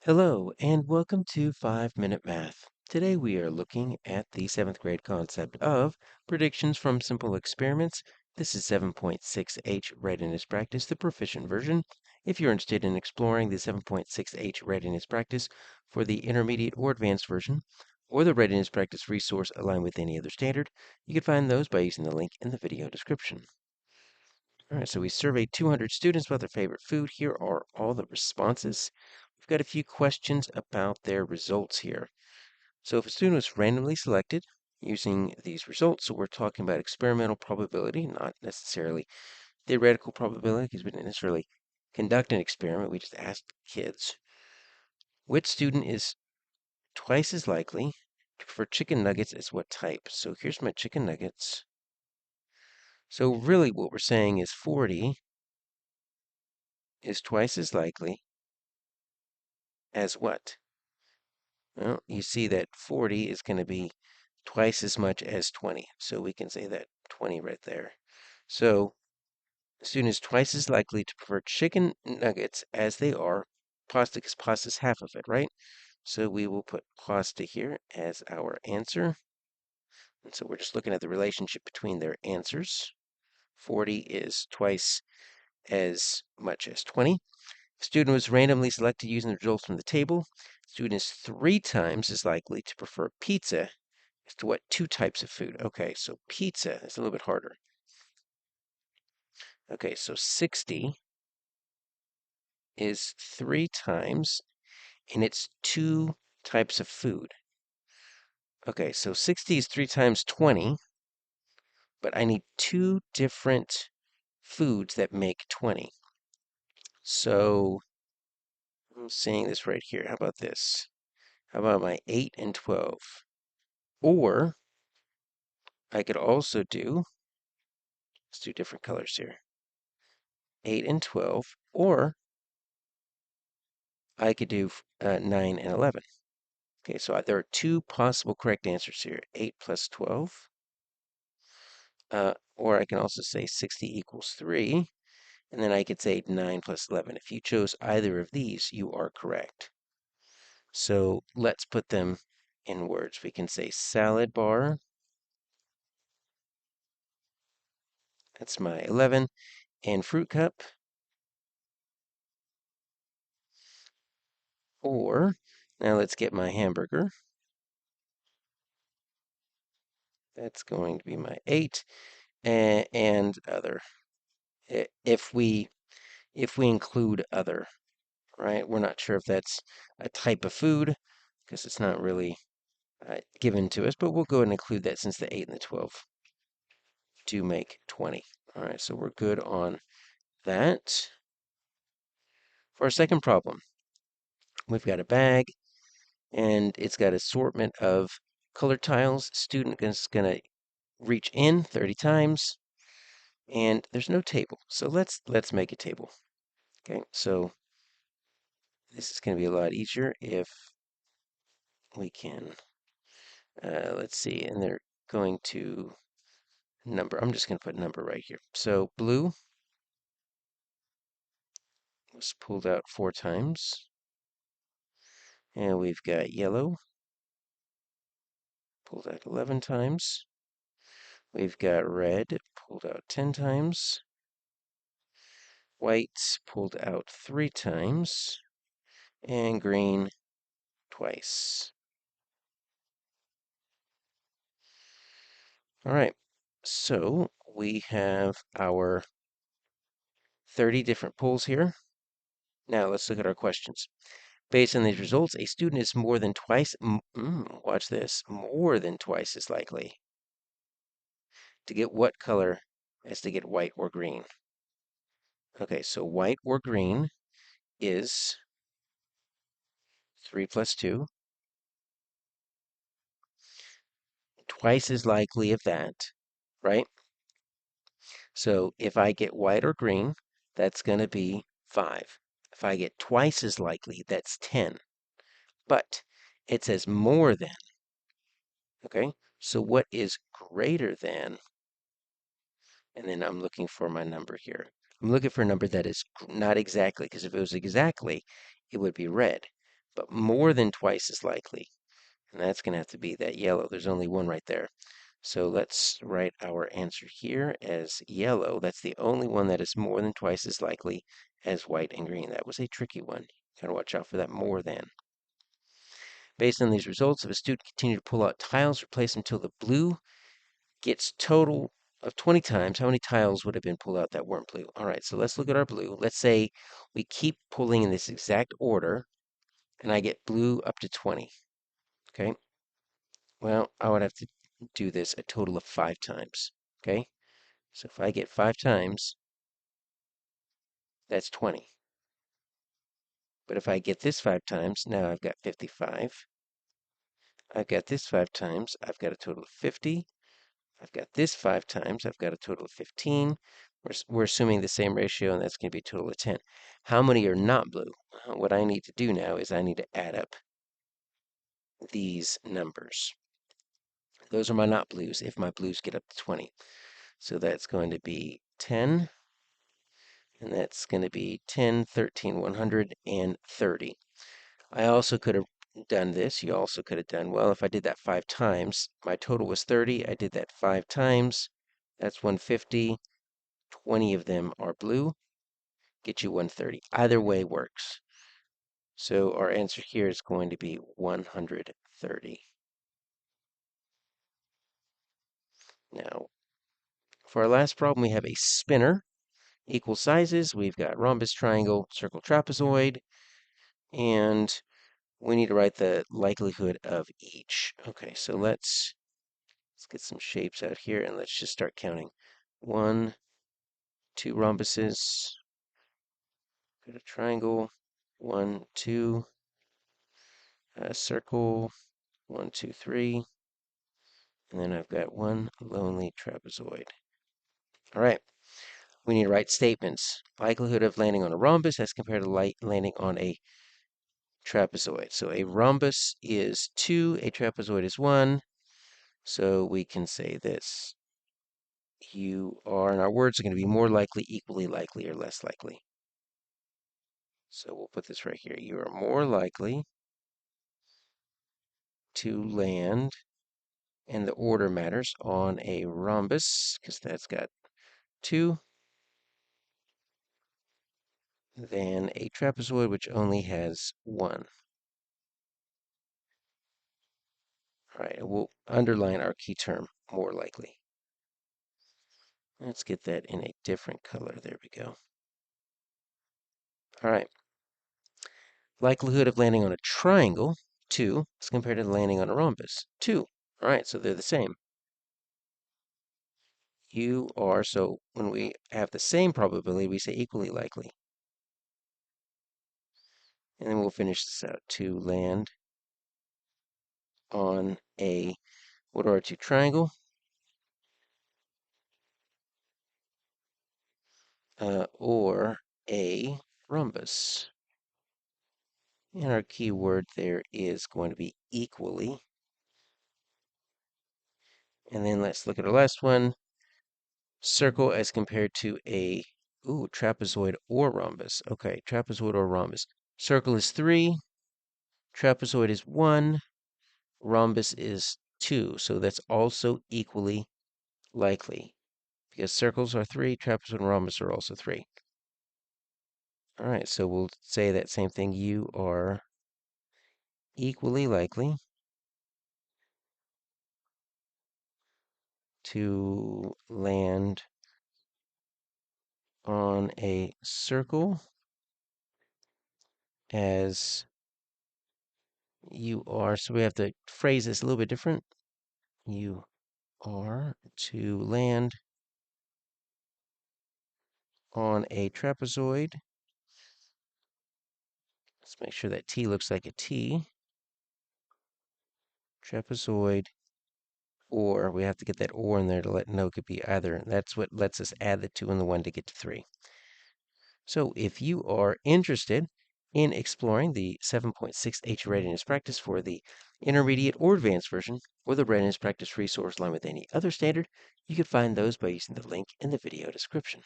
Hello, and welcome to 5-Minute Math. Today we are looking at the 7th grade concept of predictions from simple experiments. This is 7.6H Readiness Practice, the Proficient version. If you're interested in exploring the 7.6H Readiness Practice for the Intermediate or Advanced version, or the Readiness Practice resource aligned with any other standard, you can find those by using the link in the video description. All right, so we surveyed 200 students about their favorite food. Here are all the responses. We've got a few questions about their results here. So if a student was randomly selected using these results, so we're talking about experimental probability, not necessarily theoretical probability, because we didn't necessarily conduct an experiment. We just asked kids. Which student is twice as likely to prefer chicken nuggets as what type? So here's my chicken nuggets. So really what we're saying is 40 is twice as likely as what? Well, you see that 40 is going to be twice as much as 20. So we can say that 20 right there. So the student is twice as likely to prefer chicken nuggets as they are pasta, because pasta is half of it, right? So we will put pasta here as our answer. And so we're just looking at the relationship between their answers. 40 is twice as much as 20. Student was randomly selected using the results from the table. Student is 3 times as likely to prefer pizza as to what 2 types of food. Okay, so pizza is a little bit harder. Okay, so 60 is 3 times, and it's 2 types of food. Okay, so 60 is 3 times 20, but I need 2 different foods that make 20. So I'm saying this right here. How about this? How about my 8 and 12? Or I could also do, let's do different colors here, 8 and 12, or I could do 9 and 11. Okay, so there are 2 possible correct answers here, 8 plus 12. Or I can also say 60 equals 3, and then I could say 9 plus 11. If you chose either of these, you are correct. So let's put them in words. We can say salad bar, that's my 11, and fruit cup, or now let's get my hamburger. That's going to be my 8, and other. If we include other, right? We're not sure if that's a type of food because it's not really given to us, but we'll go ahead and include that since the 8 and the 12 do make 20. All right, so we're good on that. For our second problem, we've got a bag, and it's got assortment of colored tiles. Student is going to reach in 30 times, and there's no table. So let's make a table. Okay, so this is going to be a lot easier if we can, let's see, and they're going to number. I'm just going to put number right here. So blue was pulled out 4 times. And we've got yellow pulled out 11 times. We've got red pulled out 10 times. White pulled out 3 times. And green twice. All right, so we have our 30 different pulls here. Now let's look at our questions. Based on these results, a student is more than twice, watch this, more than twice as likely to get what color as to get white or green. Okay, so white or green is 3 plus 2, twice as likely of that, right? So if I get white or green, that's going to be 5. If I get twice as likely, that's 10. But it says more than, okay? So what is greater than? And then I'm looking for my number here. I'm looking for a number that is not exactly, because if it was exactly, it would be red. but more than twice as likely. And that's going to have to be that yellow. There's only one right there. So let's write our answer here as yellow. That's the only one that is more than twice as likely as white and green. That was a tricky one. Got to watch out for that more than. Based on these results, if a student continued to pull out tiles, replace them until the blue gets total of 20 times, how many tiles would have been pulled out that weren't blue? All right, so let's look at our blue. Let's say we keep pulling in this exact order, and I get blue up to 20. Okay, well, I would have to do this a total of 5 times. Okay, so if I get 5 times, that's 20. But if I get this 5 times, now I've got 55. I've got this 5 times, I've got a total of 50. I've got this 5 times, I've got a total of 15. We're assuming the same ratio, and that's going to be a total of 10. How many are not blue? What I need to do now is I need to add up these numbers. Those are my not blues if my blues get up to 20. So that's going to be 10, and that's going to be 10, 13, 130. I also could have done this. You also could have done, well, if I did that 5 times, my total was 30. I did that 5 times. That's 150. 20 of them are blue. Get you 130. Either way works. So our answer here is going to be 130. Now, for our last problem, we have a spinner. Equal sizes. We've got rhombus, triangle, circle, trapezoid. And we need to write the likelihood of each. Okay, so let's get some shapes out here, and let's just start counting. 1, 2 rhombuses. Got a triangle. 1, 2. A circle. 1, 2, 3. And then I've got one lonely trapezoid. All right, we need to write statements. Likelihood of landing on a rhombus as compared to landing on a trapezoid. So a rhombus is 2, a trapezoid is 1. So we can say this. You are, and our words are going to be more likely, equally likely, or less likely. So we'll put this right here. You are more likely to land, and the order matters, on a rhombus, because that's got 2, than a trapezoid, which only has 1. All right, we'll underline our key term, more likely. Let's get that in a different color. There we go. All right. Likelihood of landing on a triangle, 2, as compared to landing on a rhombus, 2. All right, so they're the same. You are, so when we have the same probability, we say equally likely. And then we'll finish this out. To land on a, what are our two? Triangle, or a rhombus. And our key word there is going to be equally. And then let's look at our last one. Circle as compared to a, trapezoid or rhombus. Okay, trapezoid or rhombus. Circle is 3, trapezoid is 1, rhombus is 2. So that's also equally likely, because circles are 3, trapezoid and rhombus are also 3. All right, so we'll say that same thing. You are equally likely to land on a circle as you are. So we have to phrase this a little bit different. You are to land on a trapezoid. Let's make sure that T looks like a T. Trapezoid, or we have to get that or in there to let know it could be either. That's what lets us add the 2 and the 1 to get to 3. So if you are interested in exploring the 7.6H readiness practice for the intermediate or advanced version, or the readiness practice resource along with any other standard, you can find those by using the link in the video description.